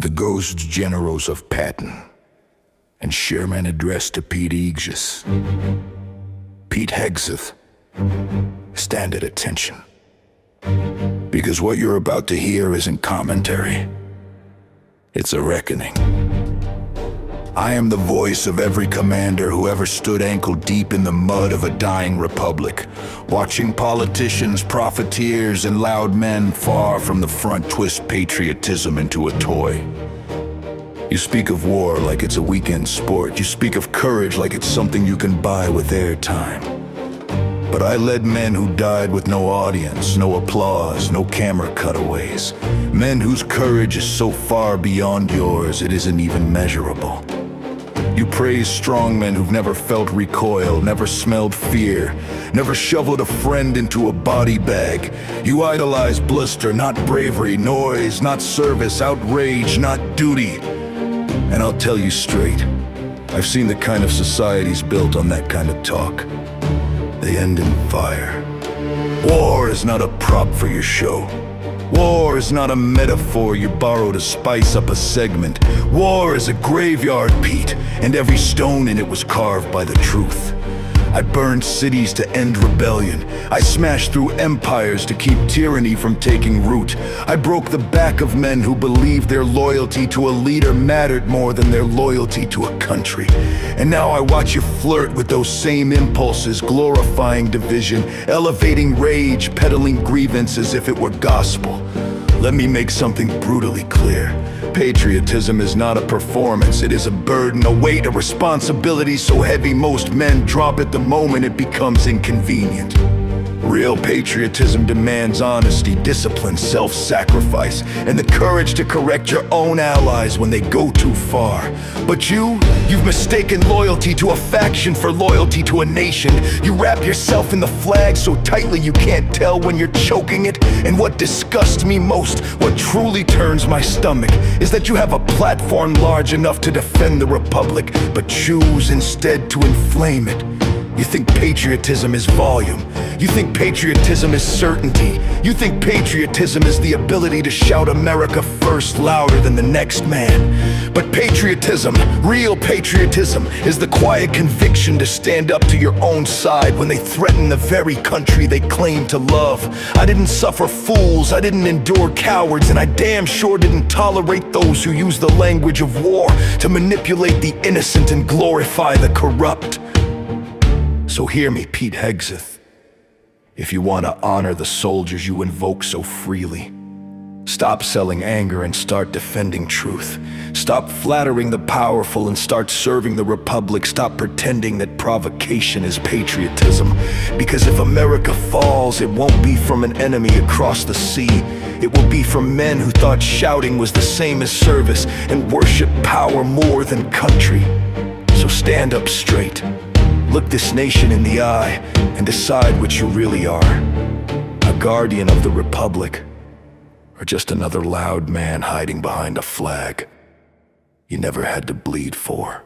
The ghost generals of Patton and Sherman addressed to Pete Hegseth. Pete Hegseth, stand at attention. Because what you're about to hear isn't commentary. It's a reckoning. I am the voice of every commander who ever stood ankle deep in the mud of a dying republic, watching politicians, profiteers, and loud men far from the front twist patriotism into a toy. You speak of war like it's a weekend sport. You speak of courage like it's something you can buy with airtime. But I led men who died with no audience, no applause, no camera cutaways. Men whose courage is so far beyond yours it isn't even measurable. You praise strong men who've never felt recoil, never smelled fear, never shoveled a friend into a body bag. You idolize bluster, not bravery, noise, not service, outrage, not duty. And I'll tell you straight, I've seen the kind of societies built on that kind of talk. They end in fire. War is not a prop for your show. War is not a metaphor you borrow to spice up a segment. War is a graveyard, Pete, and every stone in it was carved by the truth. I burned cities to end rebellion. I smashed through empires to keep tyranny from taking root. I broke the back of men who believed their loyalty to a leader mattered more than their loyalty to a country. And now I watch you flirt with those same impulses, glorifying division, elevating rage, peddling grievance as if it were gospel. Let me make something brutally clear. Patriotism is not a performance, it is a burden, a weight, a responsibility so heavy most men drop it the moment it becomes inconvenient. Real patriotism demands honesty, discipline, self-sacrifice, and the courage to correct your own allies when they go too far. But you've mistaken loyalty to a faction for loyalty to a nation. You wrap yourself in the flag so tightly you can't tell when you're choking it. And what disgusts me most, what truly turns my stomach, is that you have a platform large enough to defend the Republic, but choose instead to inflame it. You think patriotism is volume. You think patriotism is certainty. You think patriotism is the ability to shout America first louder than the next man. But patriotism, real patriotism, is the quiet conviction to stand up to your own side when they threaten the very country they claim to love. I didn't suffer fools, I didn't endure cowards, and I damn sure didn't tolerate those who use the language of war to manipulate the innocent and glorify the corrupt. So hear me, Pete Hegseth, if you want to honor the soldiers you invoke so freely. Stop selling anger and start defending truth. Stop flattering the powerful and start serving the Republic. Stop pretending that provocation is patriotism. Because if America falls, it won't be from an enemy across the sea. It will be from men who thought shouting was the same as service and worshiped power more than country. So stand up straight. Look this nation in the eye and decide what you really are. A guardian of the Republic, or just another loud man hiding behind a flag you never had to bleed for.